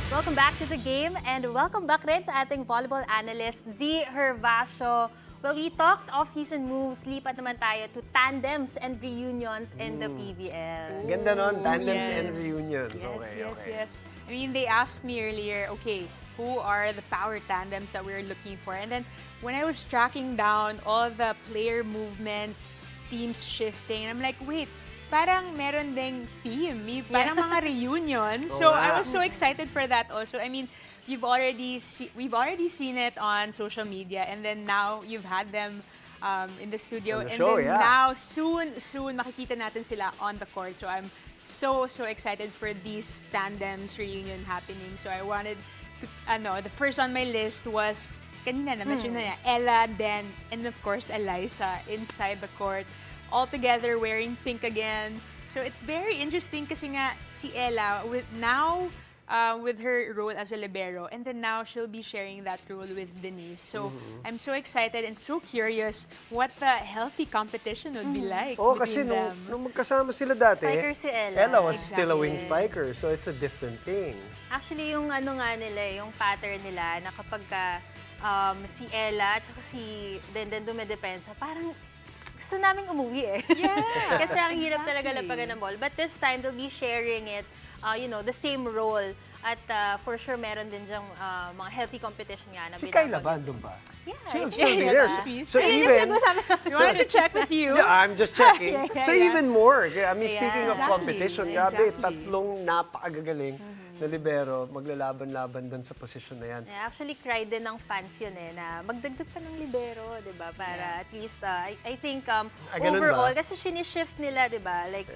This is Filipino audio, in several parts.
Welcome back to the game and welcome back rin sa ating volleyball analyst, Dzi Gervacio. Well, we talked off-season moves, lipat naman tayo to tandems and reunions in the PVL. Ganda nun, tandems yes. and reunions. Yes. I mean, they asked me earlier, okay, who are the power tandems that we're looking for? And then when I was tracking down all the player movements, teams shifting, I'm like, wait, parang meron ding theme, parang mga reunion. So I was so excited for that also. I mean, we've already seen it on social media, and then now you've had them in the studio, the and show, then yeah. now soon makikita natin sila on the court. So I'm so excited for these tandems reunion happening. So I wanted to, the first on my list was kanina na mention na niya, Ella, Den, and of course Eliza inside the court, all together wearing pink again. So it's very interesting kasi nga si Ella with her role as a libero, and then now she'll be sharing that role with Denise. So I'm so excited and so curious what the healthy competition would be like Kasi between them. nung magkasama sila dati, Spiker si Ella. Ella was Exactly. still a wing spiker, so it's a different thing. Actually, yung nga nila, yung pattern nila na kapag si Ella at saka si Denden dumedepensa, parang gusto naming umuwi eh. Yeah, Kasi ang hirap talaga exactly. lapagan ng ball. But this time, they'll be sharing it, the same role. At for sure, meron din dyang mga healthy competition nga na Si binabanggit. Kyla Bandung ba? Yeah, She'll I still think be diba? there. Sweet. So Ayun yung even, pinag-usapan natin. We wanted to check with you. yeah, I'm just checking. So Yeah. even more, I mean, speaking of Exactly, competition, grabe, exactly. tatlong napakagagaling na libero, maglalaban-laban doon sa posisyon na yan. Yeah, actually, cry din ng fans yun na magdagdag pa ng libero, di ba? Para at least, I think, ganun overall, ba? kasi shift nila, di ba? Like,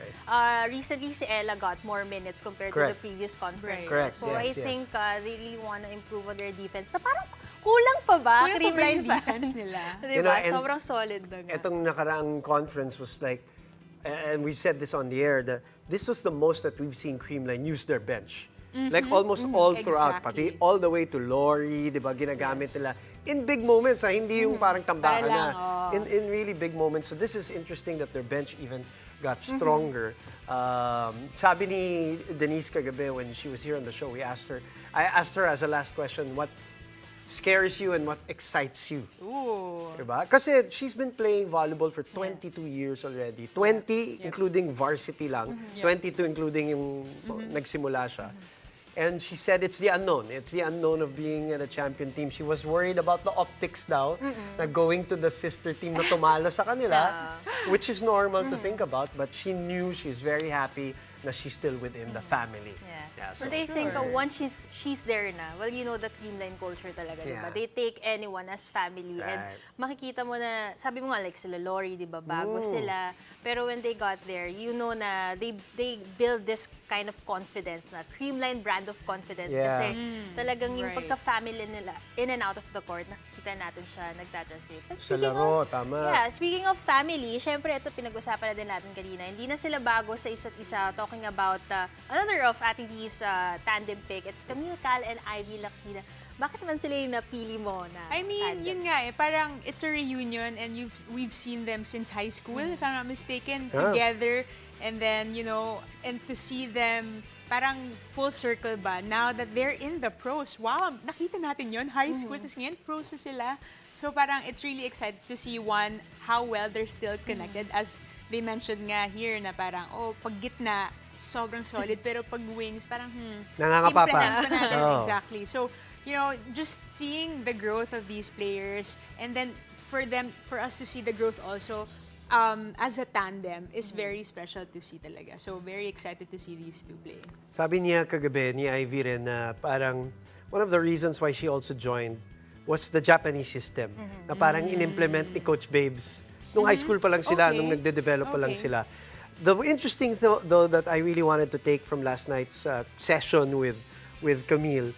recently si Ella got more minutes compared to the Correct. previous conference. Correct, So yes, I yes. think they really want to improve on their defense. Na parang kulang pa ba? Kulang pa ba Creamline yung defense nila? Di ba? and Sobrang solid na nga. Etong nakaraang conference was like, and we've said this on the air, that this was the most that we've seen Creamline use their bench. Like almost all throughout, Exactly. pati all the way to Lori, di ba, ginagamit nila in big moments, hindi yung parang tambakan Para lang, na. In really big moments. So this is interesting that their bench even got stronger. Sabi ni Denise kagabi when she was here on the show, I asked her as a last question, what scares you and what excites you? Ooh. Diba? Kasi she's been playing volleyball for 22 years already. 20 including varsity lang. 22 including yung nagsimula siya. And she said it's the unknown. It's the unknown of being in a champion team. She was worried about the optics daw, na going to the sister team na tumalo sa kanila, which is normal to think about, but she knew she's very happy na she's still within the family. Yeah. so But I think once she's there na, well, you know the Creamline culture talaga, di ba? Yeah. They take anyone as family. And Right. makikita mo na, sabi mo nga, like sila Lori, di ba? Bago sila. Pero when they got there, you know na they build this kind of confidence na Creamline brand of confidence. Yeah. Kasi talagang yung Right. pagka-family nila, in and out of the court, nakikita natin siya, nagtatranslate. But Sa laro, tama. Yeah, speaking of family, syempre ito pinag-usapan na din natin kanina. Hindi na sila bago sa isa't isa, talking about another of Ate Z's tandem pick. It's Camille Cal and Ivy Lacsina. Bakit naman sila yung napili mo na I mean, tandem? yun nga parang it's a reunion and we've seen them since high school, if I'm not mistaken, Yeah. together. And then, and to see them parang full circle ba, now that they're in the pros. Wow, nakita natin yun, high school, tapos ngayon pros na sila. So parang it's really exciting to see how well they're still connected. As they mentioned nga here na parang, pag gitna, sobrang solid, pero pag wings, parang, Nangangapapa. imprint pa natin. Oh. Exactly. So, just seeing the growth of these players, and then for us to see the growth also as a tandem is very special to see talaga. So, very excited to see these two play. Sabi niya kagabi ni Ivy rin na parang one of the reasons why she also joined was the Japanese system. Na parang in-implement ni Coach Babes. Nung high school pa lang sila, Okay. nung nagde-develop pa lang Okay. sila. The interesting though that I really wanted to take from last night's session with Camille,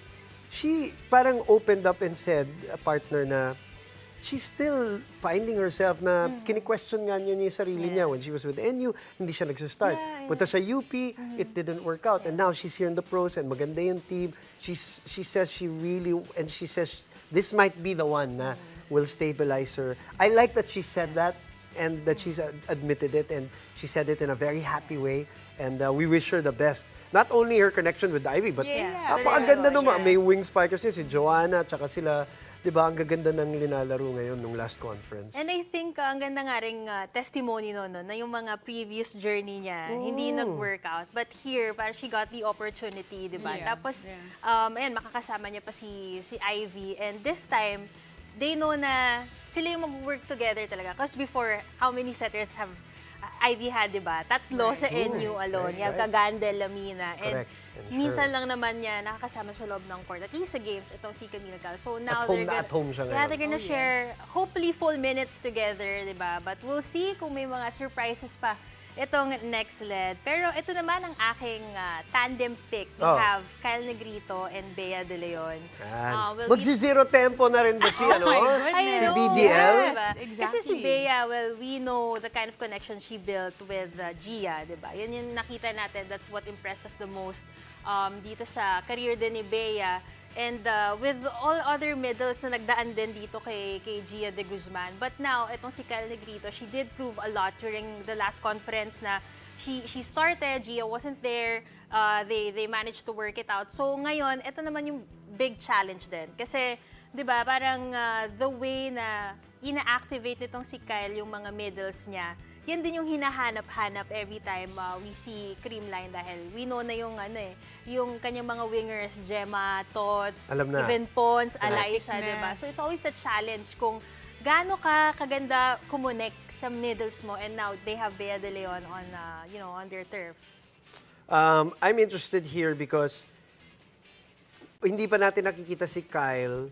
she parang opened up and said, a partner, na she's still finding herself na kini-question nga niya yung sarili niya. When she was with NU, hindi siya nagsistart. Punta sa UP, it didn't work out. And now she's here in the pros and maganda yung team. She says she says this might be the one na will stabilize her. I like that she said that and that she's admitted it, and she said it in a very happy way. And we wish her the best. not only her connection with Ivy, but Yeah. napakaganda Yeah. naman. May wing spikers niya, si Joanna, tsaka sila, di ba, ang gaganda ng linalaro ngayon nung last conference. And I think ang ganda nga ring testimony no, na yung mga previous journey niya, hindi nag-workout. But here, parang she got the opportunity, di ba? Yeah. Tapos, Yeah. ayan, makakasama niya pa si Ivy. And this time, they know na sila yung mag-work together talaga. Because before, how many setters have Ivy had, di ba? Tatlo sa NU alone. Right. Yung Kagandel, Lamina. And Correct. And minsan sure. lang naman niya nakakasama sa loob ng court. At least sa games, itong si Camille Cal. So now At home they're na at home siya yeah, ngayon. they're gonna Oh, share yes. hopefully full minutes together, di ba? But we'll see kung may mga surprises pa itong next lead. Pero ito naman ang aking tandem pick. We Oh. have Kyle Negrito and Bea De Leon. We'll be- Magsi-zero tempo na rin ba si, ano? my goodness. I Si know, BDL? diba? Yes, Kasi si exactly. Bea, well, we know the kind of connection she built with Gia, di ba? Yan yung nakita natin. That's what impressed us the most dito sa career din ni Bea. And with all other medals na nagdaan din dito kay Gia de Guzman. But now, itong si Kyle Negrito, she did prove a lot during the last conference na she started, Gia wasn't there, they managed to work it out. So ngayon, ito naman yung big challenge din. Kasi, di ba, parang the way na ina-activate nitong si Kyle yung mga medals niya, yan din yung hinahanap-hanap every time we see Creamline dahil we know na yung yung kanyang mga wingers, Gemma, Tots, Alam na. even Pons, Correct. Eliza, Na. diba? So it's always a challenge kung gaano ka kaganda kumunik sa middles mo and now they have Bea De Leon on on their turf. I'm interested here because hindi pa natin nakikita si Kyle.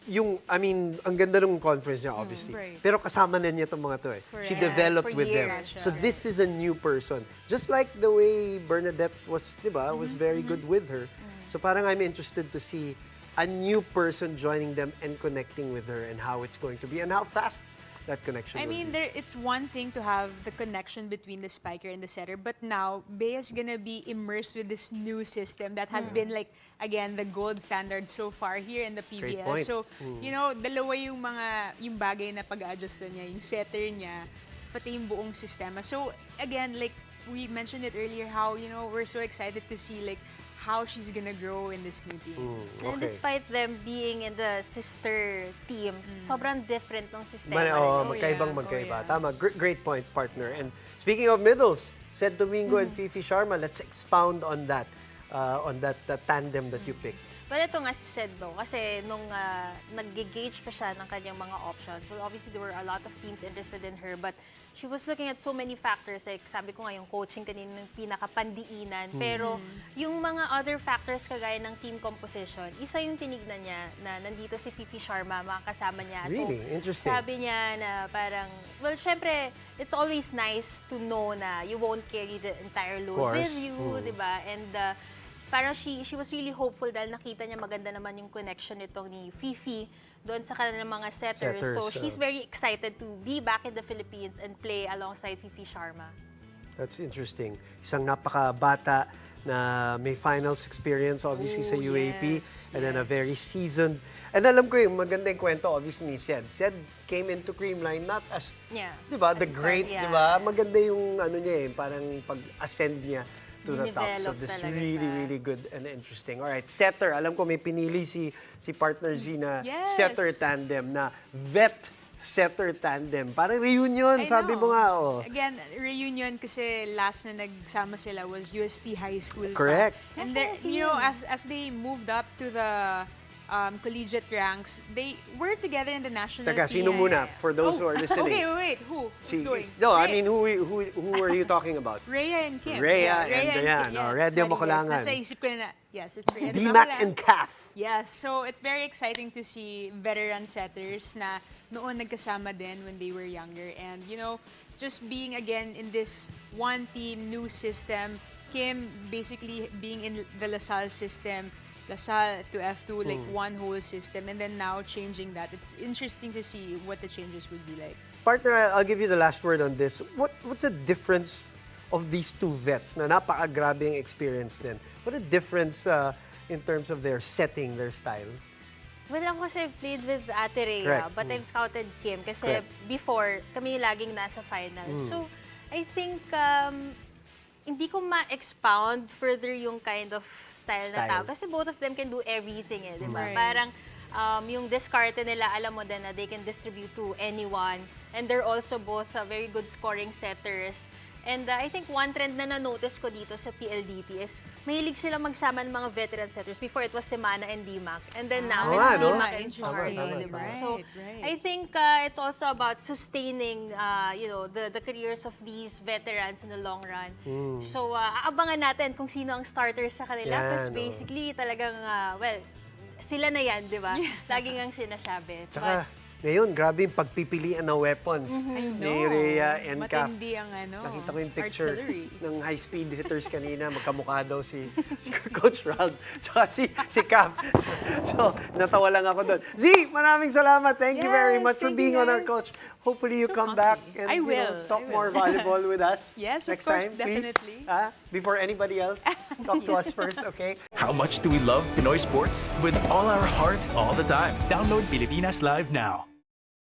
Ang ganda ng conference niya, obviously. right. Pero kasama na niya itong mga to eh. She Correct. developed For with them. years, So yeah. this is a new person. Just like the way Bernadette was, di ba, was very good with her. So parang I'm interested to see a new person joining them and connecting with her and how it's going to be and how fast that connection I will mean, be. it's one thing to have the connection between the spiker and the setter, but now Bea's gonna be immersed with this new system that has been like, again, the gold standard so far here in the Great PVL. point. So, dalawa yung bagay na pag-adjustan niya, yung setter niya, pati yung buong sistema. So, again, like we mentioned it earlier, how, we're so excited to see like how she's gonna grow in this new team. And Okay. despite them being in the sister teams, sobrang different ng sistema. Magkaibang yeah. magkaiba. Oh, yeah. Tama, great point, partner. And speaking of middles, said Domingo and Fifi Sharma, let's expound on that tandem that you picked. But ito nga si Sed, no? Kasi nung nag-gauge pa siya ng kanyang mga options, well, obviously there were a lot of teams interested in her, but she was looking at so many factors. Like, sabi ko nga, yung coaching kanina ng pinakapandiinan. Pero yung mga other factors kagaya ng team composition, isa yung tinignan niya na nandito si Fifi Sharma, mga kasama niya. Really? So, Interesting. sabi niya na parang, well, syempre, it's always nice to know na you won't carry the entire load course. with you, di ba? And parang she was really hopeful dahil nakita niya maganda naman yung connection nitong ni Fifi doon sa kanilang mga setters. So she's very excited to be back in the Philippines and play alongside Fifi Sharma. That's interesting. Isang napakabata na may finals experience obviously sa Ooh, UAP yes, and then a yes. very seasoned. And alam ko yung maganda yung kwento obviously ni Sed. Sed came into Creamline not as, Yeah. 'di ba, As the a start, great, yeah. 'di ba? Maganda yung ano niya parang pag-ascend niya to the top. So Dinevelop this talaga really, siya. really good and interesting. All right, setter. Alam ko may pinili si partner Z na Yes. setter tandem na vet setter tandem. Parang reunion, I sabi know. mo nga. Oh. Again, reunion kasi last na nagsama sila was UST High School. pa. Correct. And as they moved up to the collegiate ranks, they were together in the national Teka, team. sino muna? For those who are listening. Okay, wait. Who's going? No, I Rhea. mean, who are you talking about? Rhea and Kim. Rhea and Kim. Dayan. Oh, Rhea Sorry, Makulangan. Yes, nasa isip ko na. Yes, it's Rhea D-Mac Makulangan. and Calf. Yes, so it's very exciting to see veteran setters na noon nagkasama din when they were younger. And, just being again in this one team, new system, Kim basically being in the LaSalle system, LaSalle to F2, like one whole system, and then now changing that. It's interesting to see what the changes would be like. Partner, I'll give you the last word on this. What's the difference of these two vets na napaka-grabing experience din? What a difference in terms of their setting, their style? Well, ako kasi I've played with Ate Rhea, Correct. but I've scouted Kim kasi Correct. before, kami laging nasa final. So, I think hindi ko ma-expound further yung kind of style na tao. Style. Kasi both of them can do everything eh, di ba? Right. Parang yung diskarte nila, alam mo din na they can distribute to anyone. And they're also both very good scoring setters. And I think one trend na na-notice ko dito sa PLDT is mahilig sila magsama ng mga veteran setters. Before it was Semana and Dimac. And then now Oo it's nga, no? Dimac and Interesting. Sharma, Tama, di ba? tama. So Right. I think it's also about sustaining the careers of these veterans in the long run. So aabangan natin kung sino ang starters sa kanila. Yan, Because oo. basically talagang, sila na yan, di ba? Laging ang sinasabi. Tsaka, ngayon, grabe yung pagpipilian ng weapons. I Ni know. Rhea and Cap. Matindi ang Nakita ko yung picture artillery. ng high-speed hitters kanina. Magkamukha daw si Coach Ralph tsaka si Cap. So, natawa lang ako doon. Z, maraming salamat. Thank you very Yes, much for thank being you, on our guys. coach. Hopefully you So come comfy. back and I will, talk I more will. volleyball with us Yes, of next course, time. Please. definitely. Before anybody else, talk to us first, okay? How much do we love Pinoy sports? With all our heart, all the time. Download Pilipinas Live now.